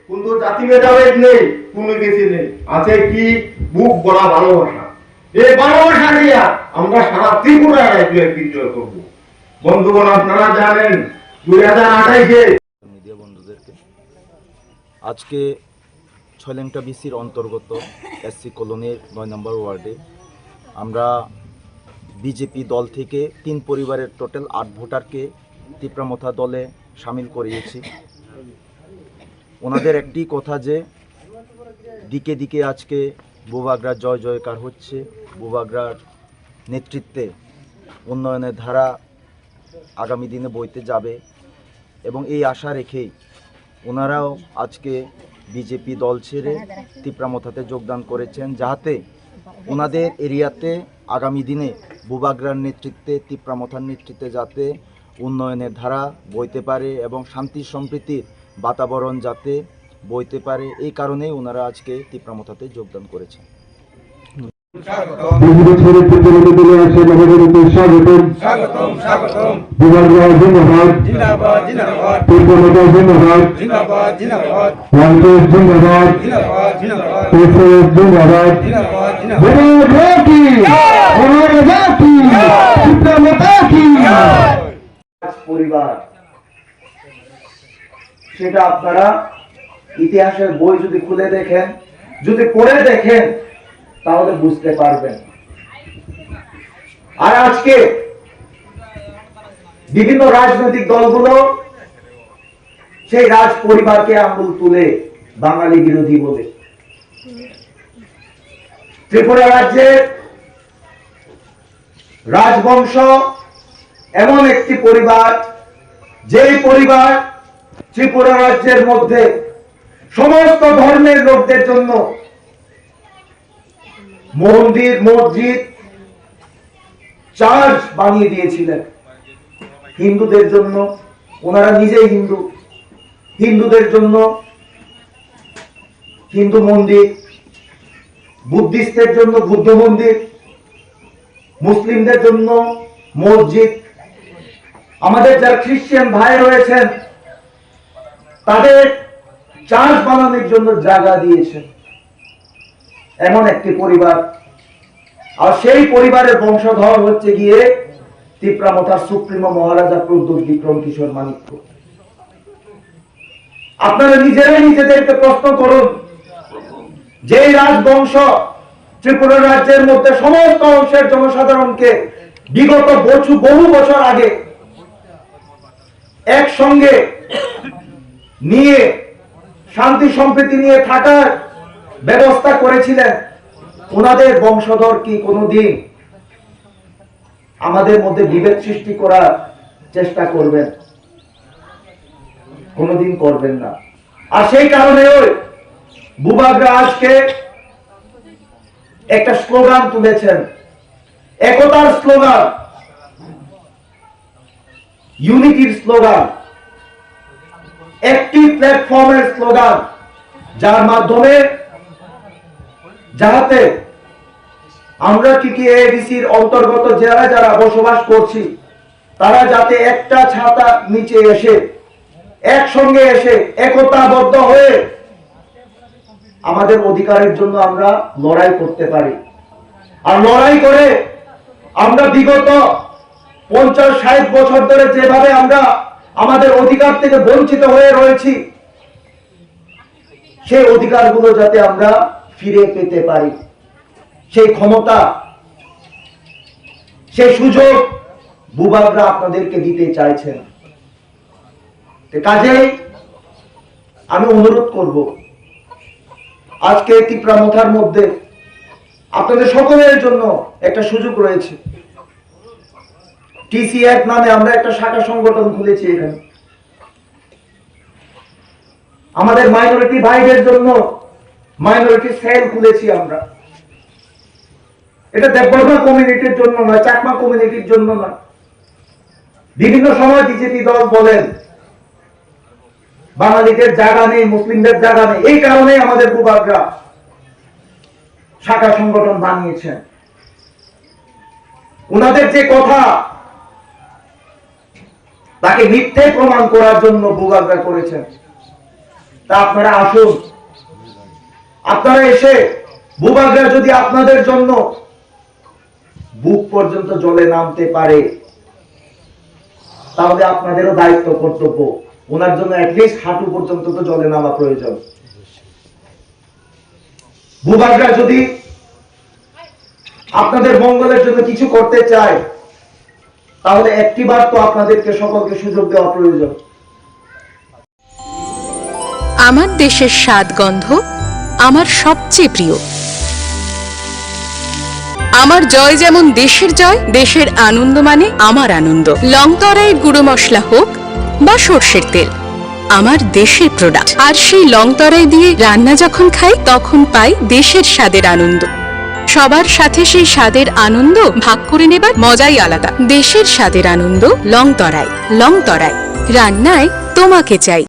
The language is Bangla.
কিন্তু জাতি ভেদাভেদ নেই, কোনো কিছু নেই, আছে কি বুক ভরা ভালোবাসা। এই ভালোবাসা নিয়ে আমরা সারা ত্রিপুরা রাজ্যের বিজয় করব। বন্ধুগণ, আপনারা জানেন 2028-এ মিডিয়া বন্ধুদেরকে আজকে ছয়লেংটা বিসির অন্তর্গত এসসি কলোনির 9 নম্বর ওয়ার্ডে আমরা বিজেপি দল থেকে 3 পরিবারের টোটাল 8 ভোটারকে তিপ্রামথা দলে সামিল করিয়েছি। ওনাদের একটি কথা যে দিকে দিকে আজকে বুবাগড়ার জয় জয়কার হচ্ছে, বুবাগড়ার নেতৃত্বে উন্নয়নের ধারা আগামী দিনে বইতে যাবে এবং এই আশা রেখেই ওনারাও আজকে বিজেপি দল ছেড়ে তিপ্রামথাতে যোগদান করেছেন, যাতে ওনাদের এরিয়াতে আগামী দিনে বুবাগড়ার নেতৃত্বে, তিপ্রামথার নেতৃত্বে যাতে উন্নয়নের ধারা বইতে পারে এবং শান্তি সম্প্রীতির বাতাবরণ যাতে বইতে পারে, এই কারণেই ওনারা আজকে তিপ্রামথাতে যোগদান করেছেন। পরিবার সেটা আপনারা ইতিহাসের বই যদি খুলে দেখেন, যদি পড়ে দেখেন, তাহলে বুঝতে পারবেন। আর আজকে বিভিন্ন রাজনৈতিক দলগুলো সেই রাজ পরিবারকে আঙুল তুলে বাঙালি বিরোধী বলে। ত্রিপুরা রাজ্যের রাজবংশ এমন একটি পরিবার, যেই পরিবার ত্রিপুরা রাজ্যের মধ্যে সমস্ত ধর্মের লোকদের জন্য মন্দির, মসজিদ, চার্চ বানিয়ে দিয়েছিলেন। হিন্দুদের জন্য, ওনারা নিজেই হিন্দু, হিন্দুদের জন্য হিন্দু মন্দির, বুদ্ধিস্টদের জন্য বুদ্ধ মন্দির, মুসলিমদের জন্য মসজিদ, আমাদের যারা খ্রিস্টান ভাই রয়েছেন তাদের চার্চ বানানোর জন্য জায়গা দিয়েছেন। এমন একটি পরিবার, আর সেই পরিবারের বংশধর হচ্ছে গিয়ে তিপ্রামথার সুপ্রিমো মহারাজা প্রদ্যোৎ বিক্রম কিশোর মানিক্য। আপনারা নিজেরাই নিজেদেরকে প্রশ্ন করুন, যে রাজবংশ ত্রিপুরা রাজ্যের মধ্যে সমস্ত অংশের জনসাধারণকে বিগত বহু বছর আগে একসঙ্গে নিয়ে শান্তি সম্প্রীতি নিয়ে থাকার ব্যবস্থা করেছিলেন, ওনাদের বংশধর কি কোনোদিন আমাদের মধ্যে বিভেদ সৃষ্টি করার চেষ্টা করবেন? কোনোদিন করবেন না। আর সেই কারণে বুবাগড়া আজকে একটা স্লোগান তুলেছেন, একতার স্লোগান, ইউনিটির স্লোগান, একটি প্ল্যাটফর্মের স্লোগান, যার মাধ্যমে যাতে আমরা টিটিএডিসির অন্তর্গত যারা যারা বসবাস করছি তারা যাতে একটা ছাতা নিচে এসে একসঙ্গে এসে একতাবদ্ধ হয়ে আমাদের অধিকারের জন্য আমরা লড়াই করতে পারি। আর লড়াই করে আমরা বিগত 50-60 বছর ধরে যেভাবে আমরা আমাদের অধিকার থেকে বঞ্চিত হয়ে রয়েছি, সেই অধিকারগুলো যাতে আমরা ফিরে পেতে পারি, সেই ক্ষমতা, সেই সুযোগ বুবাগড়া আপনাদেরকে দিতে চাইছেন। কাজেই আমি অনুরোধ করব, আজকে তিপ্রামথার মধ্যে আপনাদের সকলের জন্য একটা সুযোগ রয়েছে। টিসিএফ নামে আমরা একটা শাখা সংগঠন খুলেছি এখানে। আমাদের মাইনরিটি ভাইদের জন্য মাইনরিটি সেল খুলেছি আমরা। এটা দেববর্মা কমিউনিটির জন্য নয়, চাকমা কমিউনিটির জন্য নয়। বিভিন্ন সময় বিজেপি দল বলেন বাঙালিদের জায়গা নেই, মুসলিমদের জায়গা নেই, এই কারণে আমাদের বুবাগড়া শাখা সংগঠন বানিয়েছেন। ওনাদের যে কথা তাকে মিথ্যে প্রমাণ করার জন্য বুবাগড়া করেছেন। তা আপনারা আসুন। আপনারা এসে বুবাগরা যদি আপনাদের জন্য বুক পর্যন্ত জলে নামতে পারে, তাহলে আপনাদেরও দায়িত্ব কর্তব্য ওনার জন্য অ্যাটলিস্ট হাঁটু পর্যন্ত তো জলে নামা প্রয়োজন। বুবাগরা যদি আপনাদের মঙ্গলের জন্য কিছু করতে চায়, তাহলে একটিবার তো আপনাদেরকে সকলকে সুযোগ দেওয়া প্রয়োজন। আমার দেশের স্বাদ গন্ধ আমার সবচেয়ে প্রিয়। আমার জয় যেমন দেশের জয়, দেশের আনন্দ মানে আমার আনন্দ। লংতরাইয়ের গুঁড়ো মশলা হোক বা সর্ষের তেল, আমার দেশের প্রোডাক্ট। আর সেই লংতরাই দিয়ে রান্না যখন খাই, তখন পাই দেশের স্বাদের আনন্দ। সবার সাথে সেই স্বাদের আনন্দ ভাগ করে নেবার মজাই আলাদা। দেশের স্বাদের আনন্দ লংতরাই। লংতরাই, রান্নায় তোমাকে চাই।